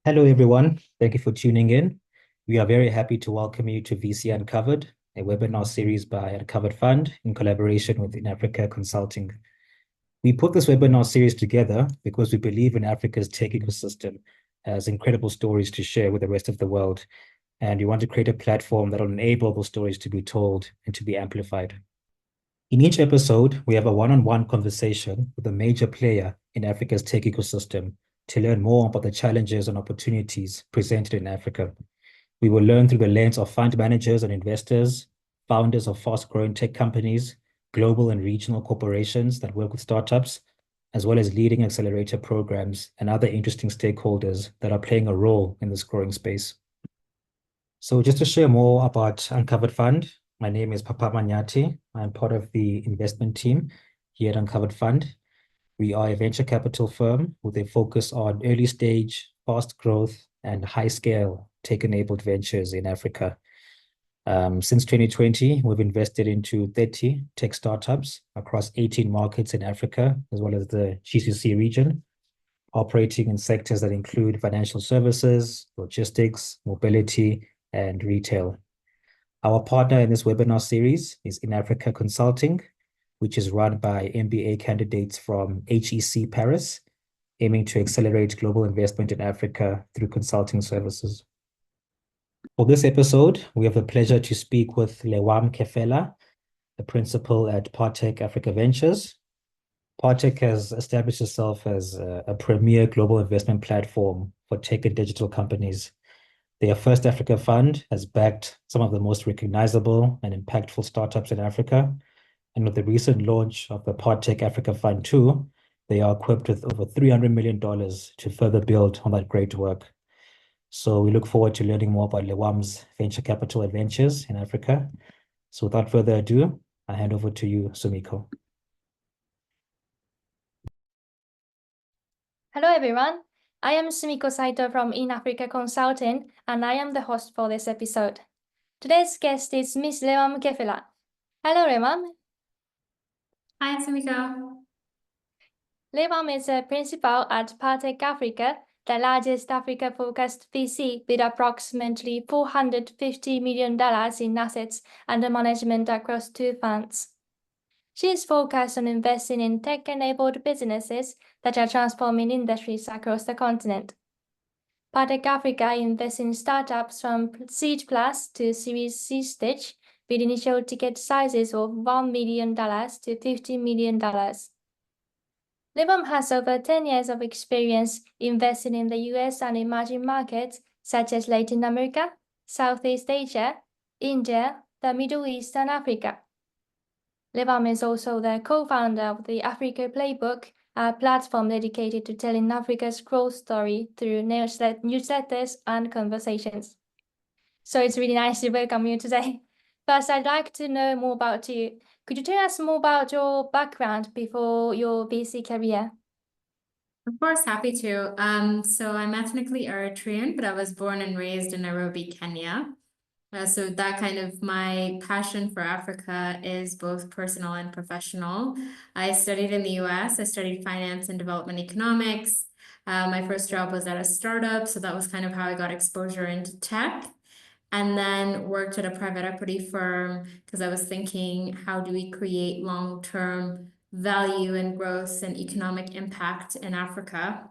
Hello, everyone. Thank you for tuning in. We are very happy to welcome you to VC Uncovered, a webinar series by Uncovered Fund in collaboration with inAfrika Consulting. We put this webinar series together because we believe in Africa's tech ecosystem has incredible stories to share with the rest of the world, and we want to create a platform that will enable those stories to be told and to be amplified. In each episode, we have a one-on-one conversation with a major player in Africa's tech ecosystem to learn more about the challenges and opportunities presented in Africa. We will learn through the lens of fund managers and investors, founders of fast-growing tech companies, global and regional corporations that work with startups, as well as leading accelerator programs and other interesting stakeholders that are playing a role in this growing space. So just to share more about Uncovered Fund, my name is Papa Manyati. I'm part of the investment team here at Uncovered Fund. We are a venture capital firm with a focus on early stage, fast growth, and high scale tech-enabled ventures in Africa. Since 2020, we've invested into 30 tech startups across 18 markets in Africa, as well as the GCC region, operating in sectors that include financial services, logistics, mobility, and retail. Our partner in this webinar series is inAfrika Consulting, which is run by MBA candidates from HEC Paris, aiming to accelerate global investment in Africa through consulting services. For this episode, we have the pleasure to speak with Lewam Kefela, the principal at Partech Africa Ventures. Partech has established itself as a premier global investment platform for tech and digital companies. Their first Africa fund has backed some of the most recognizable and impactful startups in Africa. And with the recent launch of the Partech Africa Fund II, they are equipped with over $300 million to further build on that great work. So we look forward to learning more about Lewam's venture capital adventures in Africa. So without further ado, I hand over to you, Sumiko. Hello, everyone. I am Sumiko Saito from inAfrika Consulting, and I am the host for this episode. Today's guest is Ms. Lewam Kefela. Hello, Lewam. Hi, Sumiko. Lewam is a principal at Partech Africa, the largest Africa-focused VC with approximately $450 million in assets under management across two funds. She is focused on investing in tech-enabled businesses that are transforming industries across the continent. Partech Africa invests in startups from seed plus to Series C stage, with initial ticket sizes of $1 million to $50 million. Lewam has over 10 years of experience investing in the US and emerging markets such as Latin America, Southeast Asia, India, the Middle East, and Africa. Lewam is also the co-founder of the Africa Playbook, a platform dedicated to telling Africa's growth story through newsletters and conversations. So it's really nice to welcome you today. First, I'd like to know more about you. Could you tell us more about your background before your VC career? Of course, happy to. So I'm ethnically Eritrean, but I was born and raised in Nairobi, Kenya. So that kind of my passion for Africa is both personal and professional. I studied in the US. I studied finance and development economics. My first job was at a startup, so that was kind of how I got exposure into tech. And then worked at a private equity firm because I was thinking, how do we create long-term value and growth and economic impact in Africa?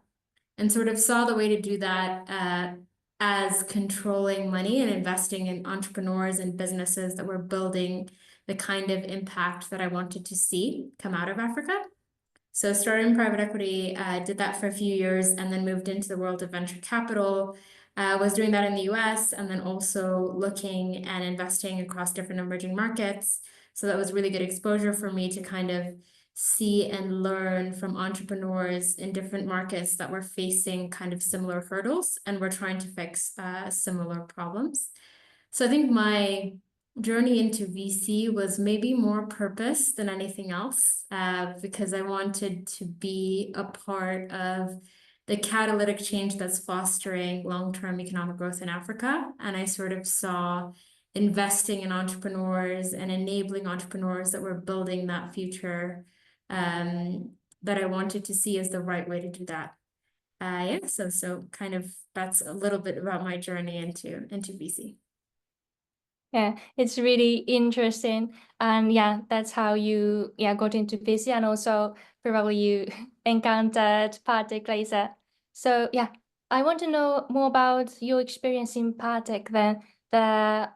And sort of saw the way to do that as controlling money and investing in entrepreneurs and businesses that were building the kind of impact that I wanted to see come out of Africa. So started in private equity, did that for a few years, and then moved into the world of venture capital. Was doing that in the US and then also looking and investing across different emerging markets. So that was really good exposure for me to kind of see and learn from entrepreneurs in different markets that were facing kind of similar hurdles and were trying to fix similar problems. So I think my journey into VC was maybe more purpose than anything else because I wanted to be a part of the catalytic change that's fostering long-term economic growth in Africa. And I sort of saw investing in entrepreneurs and enabling entrepreneurs that were building that future that I wanted to see as the right way to do that. yeah, so kind of that's a little bit about my journey into VC. Yeah, it's really interesting. And yeah, that's how you got into VC, and also probably you encountered Partech later. So yeah, I want to know more about your experience in Partech, then the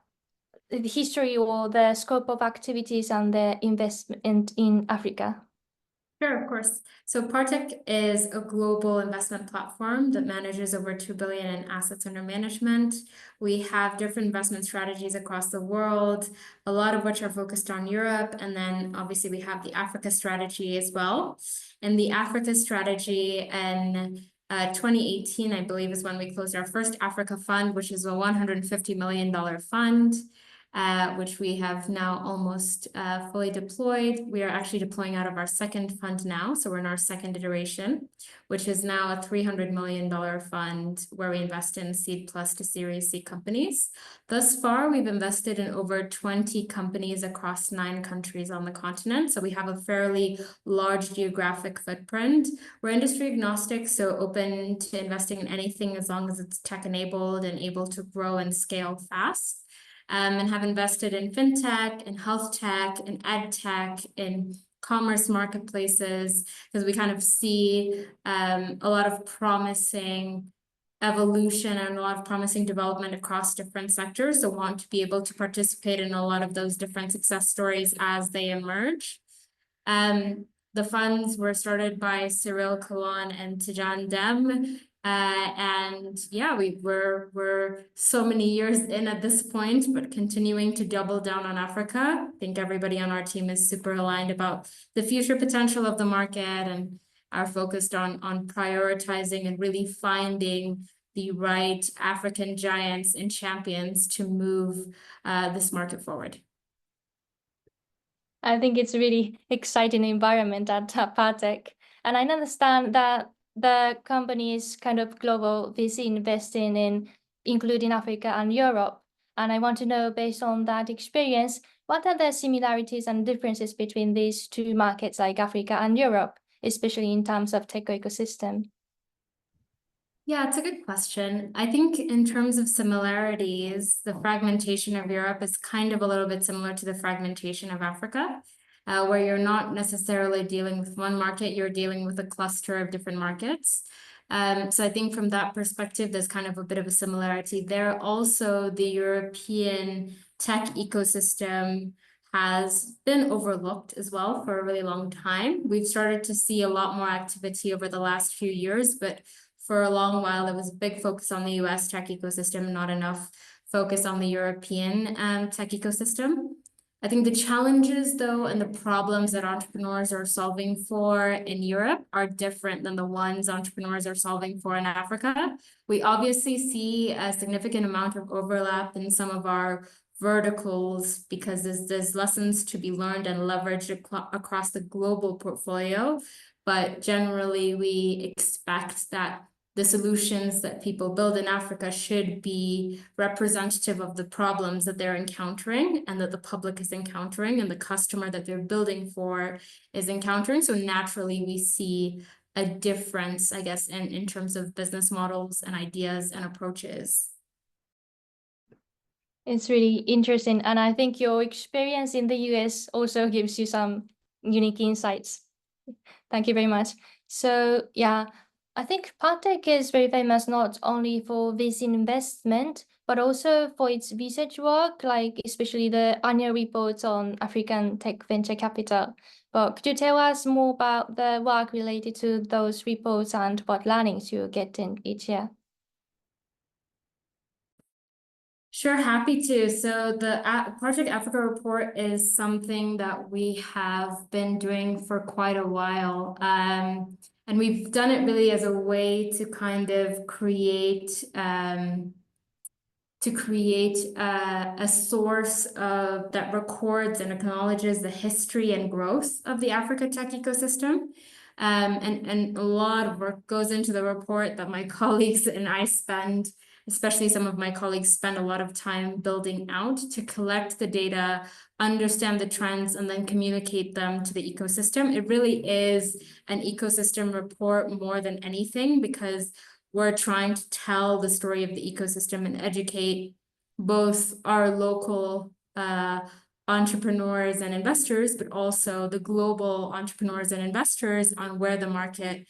history or the scope of activities and the investment in Africa. Sure, of course. So Partech is a global investment platform that manages over 2 billion in assets under management. We have different investment strategies across the world, a lot of which are focused on Europe. And then obviously we have the Africa strategy as well. And the Africa strategy in 2018, I believe, is when we closed our first Africa fund, which is a $150 million fund. Which we have now almost fully deployed. We are actually deploying out of our second fund now. So we're in our second iteration, which is now a $300 million fund where we invest in seed plus to Series C companies. Thus far, we've invested in over 20 companies across 9 countries on the continent. So we have a fairly large geographic footprint. We're industry agnostic, so open to investing in anything as long as it's tech enabled and able to grow and scale fast. And have invested in fintech, in health tech, in ed tech, in commerce marketplaces, because we kind of see a lot of promising evolution and a lot of promising development across different sectors. So want to be able to participate in a lot of those different success stories as they emerge. The funds were started by Cyril Kalon and Tijan Dem. And yeah, we're so many years in at this point, but continuing to double down on Africa. I think everybody on our team is super aligned about the future potential of the market and are focused on prioritizing and really finding the right African giants and champions to move this market forward. I think it's a really exciting environment at Partech. And I understand that the company is kind of global VC investing in including Africa and Europe. And I want to know, based on that experience, what are the similarities and differences between these two markets like Africa and Europe, especially in terms of tech ecosystem? Yeah, it's a good question. I think in terms of similarities, the fragmentation of Europe is kind of a little bit similar to the fragmentation of Africa, where you're not necessarily dealing with one market, you're dealing with a cluster of different markets. So I think from that perspective, there's kind of a bit of a similarity there. Also, the European tech ecosystem has been overlooked as well for a really long time. We've started to see a lot more activity over the last few years, but for a long while, there was a big focus on the US tech ecosystem, not enough focus on the European tech ecosystem. I think the challenges, though, and the problems that entrepreneurs are solving for in Europe are different than the ones entrepreneurs are solving for in Africa. We obviously see a significant amount of overlap in some of our verticals because there's lessons to be learned and leveraged across the global portfolio. But generally, we expect that the solutions that people build in Africa should be representative of the problems that they're encountering and that the public is encountering and the customer that they're building for is encountering. So naturally, we see a difference, I guess, in terms of business models and ideas and approaches. It's really interesting. And I think your experience in the US also gives you some unique insights. Thank you very much. So yeah, I think Partech is very famous not only for VC investment, but also for its research work, like especially the annual reports on African tech venture capital. But could you tell us more about the work related to those reports and what learnings you get in each year? Sure, happy to. So the Partech Africa report is something that we have been doing for quite a while. And we've done it really as a way to kind of create a source that records and acknowledges the history and growth of the Africa tech ecosystem. And a lot of work goes into the report that my colleagues and I spend, especially some of my colleagues spend a lot of time building out to collect the data, understand the trends, and then communicate them to the ecosystem. It really is an ecosystem report more than anything, because we're trying to tell the story of the ecosystem and educate both our local entrepreneurs and investors, but also the global entrepreneurs and investors on where the market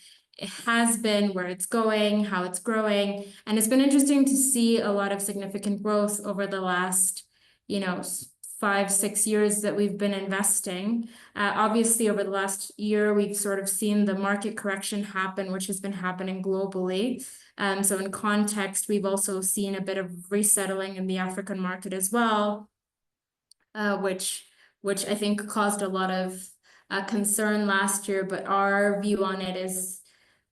has been, where it's going, how it's growing. And it's been interesting to see a lot of significant growth over the last, 5-6 years that we've been investing. Obviously, over the last year, we've sort of seen the market correction happen, which has been happening globally. So in context, we've also seen a bit of resettling in the African market as well, which I think caused a lot of concern last year. But our view on it is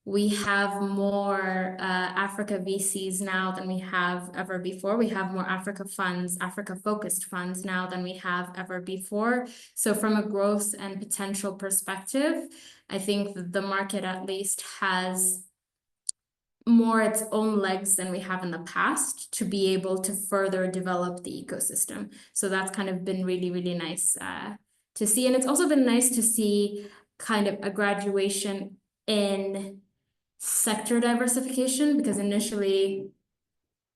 we have more Africa VCs now than we have ever before. We have more Africa funds, Africa-focused funds now than we have ever before. So from a growth and potential perspective, I think the market at least has more its own legs than we have in the past to be able to further develop the ecosystem. So that's kind of been really, really nice to see. And it's also been nice to see kind of a graduation in sector diversification, because initially,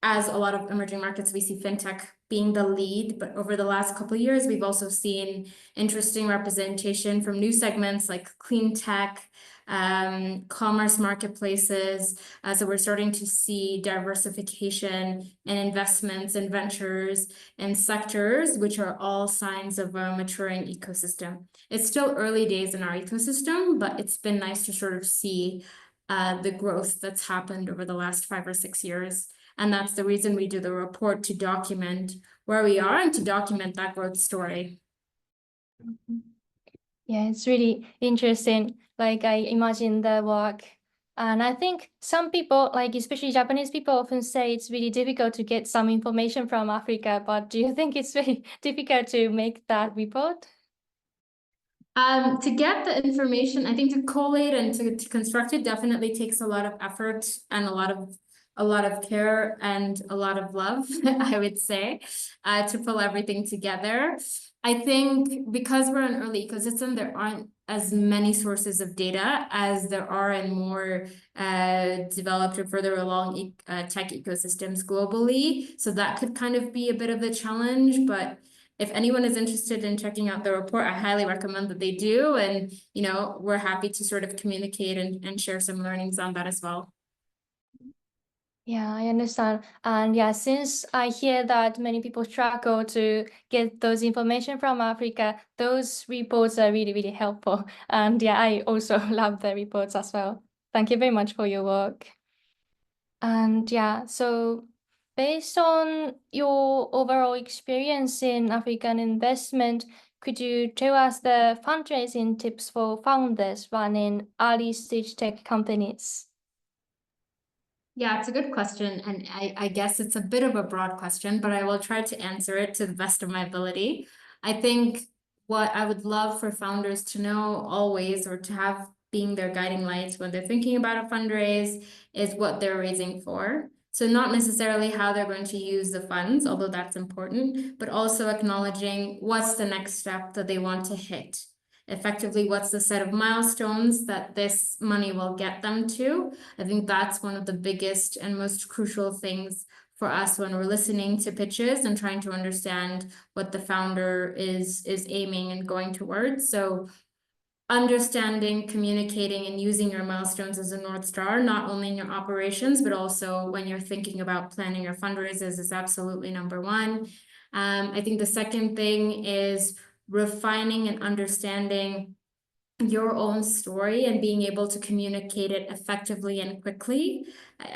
as a lot of emerging markets, we see fintech being the lead, but over the last couple of years, we've also seen interesting representation from new segments like clean tech, commerce marketplaces. So we're starting to see diversification in investments and ventures and sectors, which are all signs of a maturing ecosystem. It's still early days in our ecosystem, but it's been nice to sort of see the growth that's happened over the last 5 or 6 years. And that's the reason we do the report, to document where we are and to document that growth story. Yeah, it's really interesting. Like, I imagine the work. And I think some people, like especially Japanese people, often say it's really difficult to get some information from Africa. But do you think it's very difficult to make that report? To get the information, I think to collate and to construct it definitely takes a lot of effort and a lot of care and a lot of love, I would say, to pull everything together. I think because we're an early ecosystem, there aren't as many sources of data as there are in more developed or further along tech ecosystems globally. So that could kind of be a bit of a challenge, but if anyone is interested in checking out the report, I highly recommend that they do. And, we're happy to sort of communicate and share some learnings on that as well. Yeah, I understand. And yeah, since I hear that many people struggle to get those information from Africa, those reports are really, really helpful. And yeah, I also love the reports as well. Thank you very much for your work. And yeah, so based on your overall experience in African investment, could you tell us the fundraising tips for founders running early stage tech companies? Yeah, it's a good question. And I guess it's a bit of a broad question, but I will try to answer it to the best of my ability. I think what I would love for founders to know always, or to have being their guiding lights when they're thinking about a fundraise, is what they're raising for. So not necessarily how they're going to use the funds, although that's important, but also acknowledging what's the next step that they want to hit. Effectively, what's the set of milestones that this money will get them to? I think that's one of the biggest and most crucial things for us when we're listening to pitches and trying to understand what the founder is aiming and going towards. So understanding, communicating, and using your milestones as a North Star, not only in your operations, but also when you're thinking about planning your fundraisers, is absolutely number one. I think the second thing is refining and understanding your own story and being able to communicate it effectively and quickly.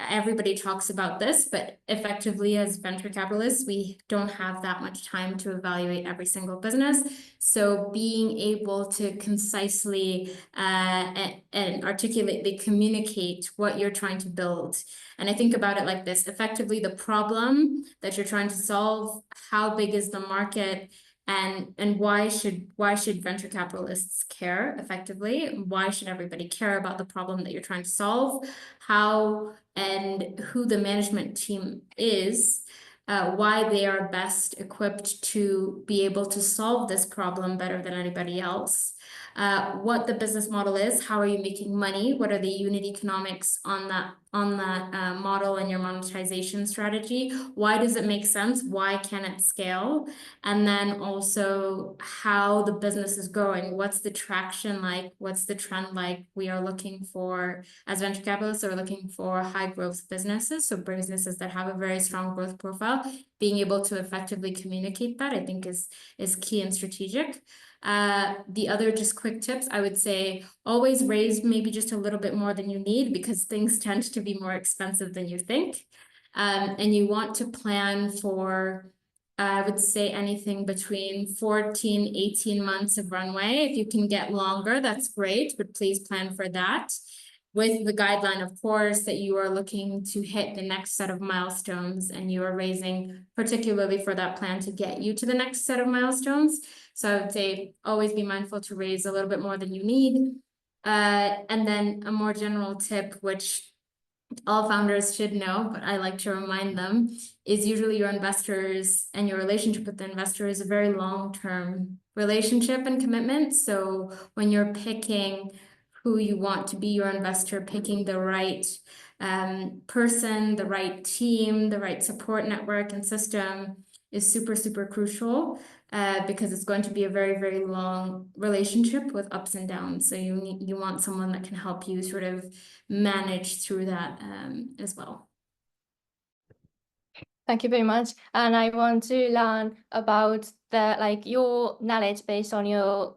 Everybody talks about this, but effectively as venture capitalists, we don't have that much time to evaluate every single business. So being able to concisely and articulately communicate what you're trying to build. And I think about it like this: effectively the problem that you're trying to solve, how big is the market, and why should venture capitalists care effectively? Why should everybody care about the problem that you're trying to solve? How and who the management team is, why they are best equipped to be able to solve this problem better than anybody else. What the business model is, how are you making money? What are the unit economics on that model and your monetization strategy? Why does it make sense? Why can it scale? And then also how the business is going. What's the traction like? What's the trend like? We are looking for, as venture capitalists, are looking for high growth businesses. So businesses that have a very strong growth profile. Being able to effectively communicate that, I think, is key and strategic. The other just quick tips, I would say always raise maybe just a little bit more than you need because things tend to be more expensive than you think. And you want to plan for, I would say anything between 14, 18 months of runway. If you can get longer, that's great, but please plan for that. With the guideline, of course, that you are looking to hit the next set of milestones and you are raising particularly for that plan to get you to the next set of milestones. So I would say always be mindful to raise a little bit more than you need. And then a more general tip, which all founders should know, but I like to remind them, is usually your investors and your relationship with the investor is a very long-term relationship and commitment. So when you're picking who you want to be your investor, picking the right person, the right team, the right support network and system is super, super crucial because it's going to be a very, very long relationship with ups and downs. So you want someone that can help you sort of manage through that as well. Thank you very much. And I want to learn about your knowledge based on your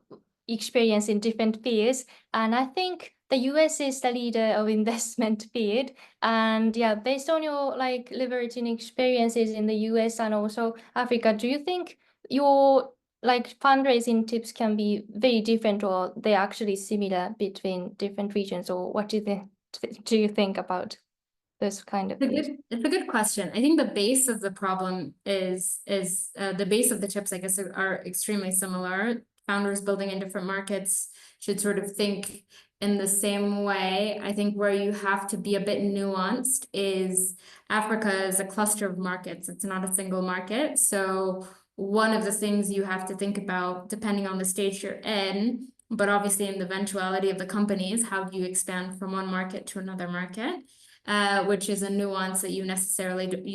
experience in different fields. And I think the US is the leader of investment field. And yeah, based on your leveraging experiences in the US and also Africa, do you think your fundraising tips can be very different or they're actually similar between different regions? Or what do you think about this kind of thing? It's a good question. I think the base of the problem is the base of the tips, I guess, are extremely similar. Founders building in different markets should sort of think in the same way. I think where you have to be a bit nuanced is Africa is a cluster of markets. It's not a single market. So one of the things you have to think about, depending on the stage you're in, but obviously in the eventuality of the company, is how do you expand from one market to another market? Which is a nuance that you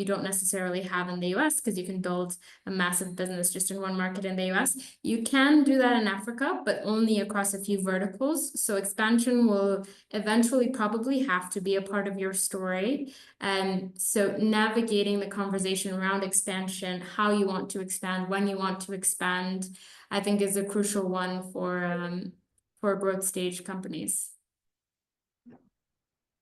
don't necessarily have in the US because you can build a massive business just in one market in the US. You can do that in Africa, but only across a few verticals. So expansion will eventually probably have to be a part of your story. So navigating the conversation around expansion, how you want to expand, when you want to expand, I think is a crucial one for growth stage companies.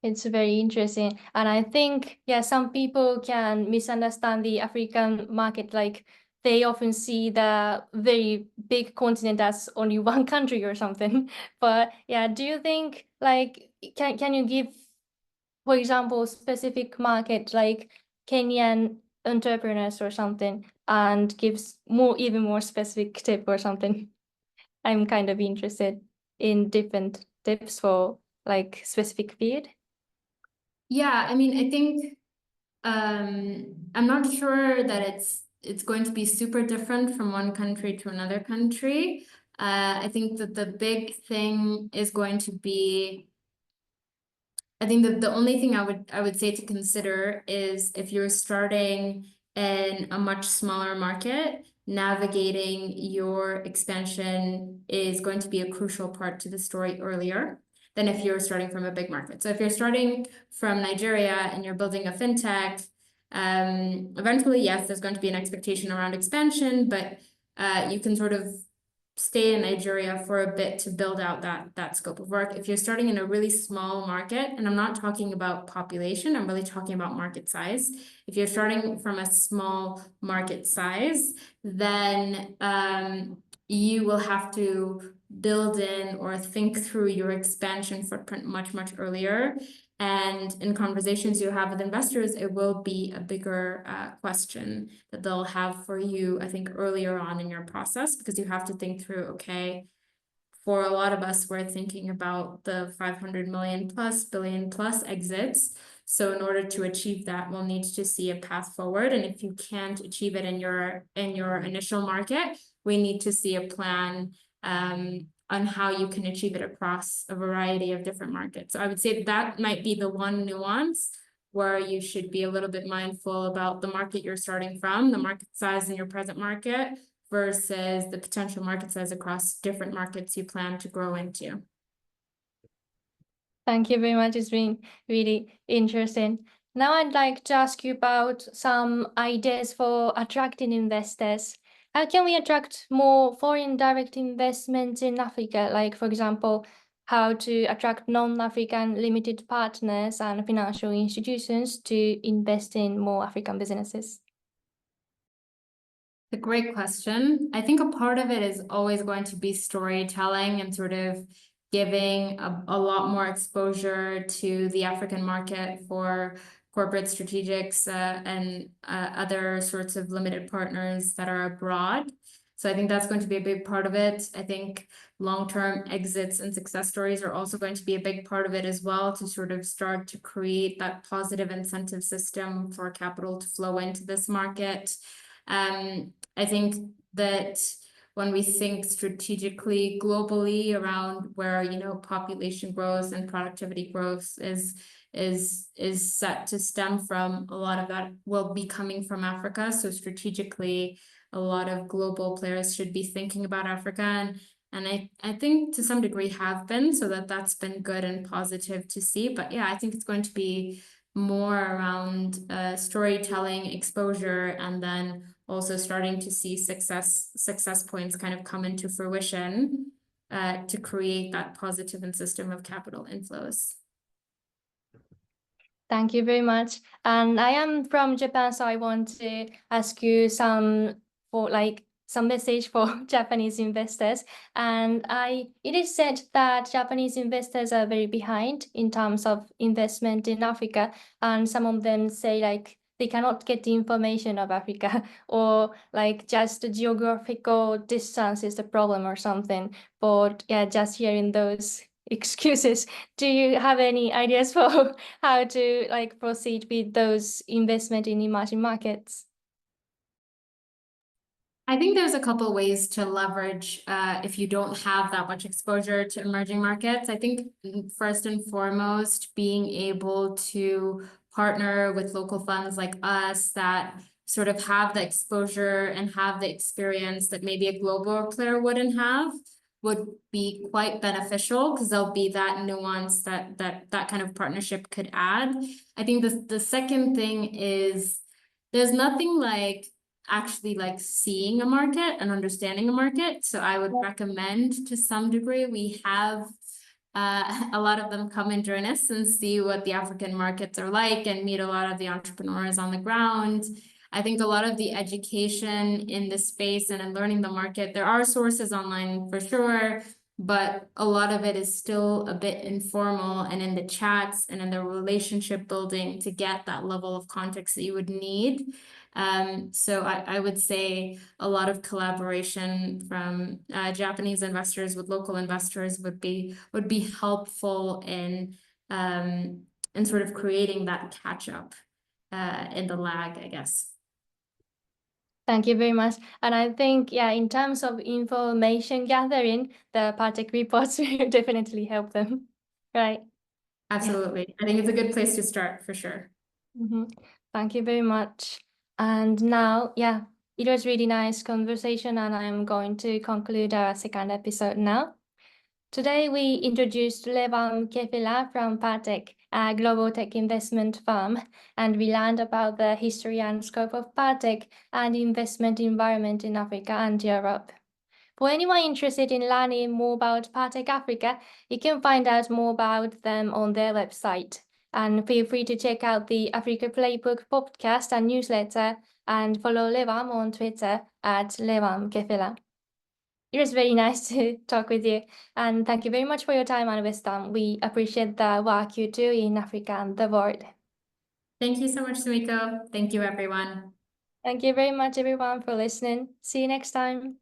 It's very interesting. And I think, yeah, some people can misunderstand the African market. They often see the very big continent as only one country or something. But yeah, do you think can you give, for example, specific market like Kenyan entrepreneurs or something and gives even more specific tip or something? I'm kind of interested in different tips for specific field. Yeah, I mean, I think I'm not sure that it's going to be super different from one country to another country. I think that the big thing is going to be, I think that the only thing I would say to consider is if you're starting in a much smaller market, navigating your expansion is going to be a crucial part to the story earlier than if you're starting from a big market. So if you're starting from Nigeria and you're building a fintech, eventually, yes, there's going to be an expectation around expansion, but you can sort of stay in Nigeria for a bit to build out that scope of work. If you're starting in a really small market, and I'm not talking about population, I'm really talking about market size. If you're starting from a small market size, then you will have to build in or think through your expansion footprint much, much earlier. And in conversations you have with investors, it will be a bigger question that they'll have for you, I think, earlier on in your process, because you have to think through, okay, for a lot of us, we're thinking about the 500 million plus, billion plus exits. So in order to achieve that, we'll need to see a path forward. And if you can't achieve it in your initial market, we need to see a plan on how you can achieve it across a variety of different markets. So I would say that might be the one nuance where you should be a little bit mindful about the market you're starting from, the market size in your present market, versus the potential market size across different markets you plan to grow into. Thank you very much. It's been really interesting. Now I'd like to ask you about some ideas for attracting investors. How can we attract more foreign direct investment in Africa? Like, for example, how to attract non-African limited partners and financial institutions to invest in more African businesses? A great question. I think a part of it is always going to be storytelling and sort of giving a lot more exposure to the African market for corporate strategics and other sorts of limited partners that are abroad. So I think that's going to be a big part of it. I think long-term exits and success stories are also going to be a big part of it as well, to sort of start to create that positive incentive system for capital to flow into this market. I think that when we think strategically globally around where, you know, population growth and productivity growth is set to stem from, a lot of that will be coming from Africa. So strategically, a lot of global players should be thinking about Africa, and I think to some degree have been, so that's been good and positive to see. But yeah, I think it's going to be more around storytelling, exposure, and then also starting to see success points kind of come into fruition to create that positive and system of capital inflows. Thank you very much. And I am from Japan, so I want to ask you some message for Japanese investors. And it is said that Japanese investors are very behind in terms of investment in Africa. And some of them say like they cannot get the information of Africa, or like just the geographical distance is the problem or something. But yeah, just hearing those excuses, do you have any ideas for how to like proceed with those investment in emerging markets? I think there's a couple ways to leverage if you don't have that much exposure to emerging markets. I think first and foremost, being able to partner with local funds like us that sort of have the exposure and have the experience that maybe a global player wouldn't have would be quite beneficial, because there'll be that nuance that kind of partnership could add. I think the second thing is there's nothing like actually like seeing a market and understanding a market. So I would recommend, to some degree, we have a lot of them come and join us and see what the African markets are like and meet a lot of the entrepreneurs on the ground. I think a lot of the education in this space and in learning the market, there are sources online for sure, but a lot of it is still a bit informal and in the chats and in the relationship building to get that level of context that you would need. So I would say a lot of collaboration from Japanese investors with local investors would be helpful in sort of creating that catch up in the lag, I guess. Thank you very much. And I think, yeah, in terms of information gathering, the Partech reports will definitely help them, right? Absolutely. Yeah. I think it's a good place to start for sure. Mm-hmm. Thank you very much. And now, yeah, it was really nice conversation, and I'm going to conclude our second episode now. Today, we introduced Lewam Kefela from Partech, a global tech investment firm, and we learned about the history and scope of Partech and the investment environment in Africa and Europe. For anyone interested in learning more about Partech Africa, you can find out more about them on their website. And feel free to check out the Africa Playbook podcast and newsletter, and follow Lewam on Twitter at Lewam Kefela. It was very nice to talk with you. And thank you very much for your time and wisdom. We appreciate the work you do in Africa and the world. Thank you so much, Sumiko. Thank you, everyone. Thank you very much, everyone, for listening. See you next time.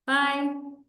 Bye.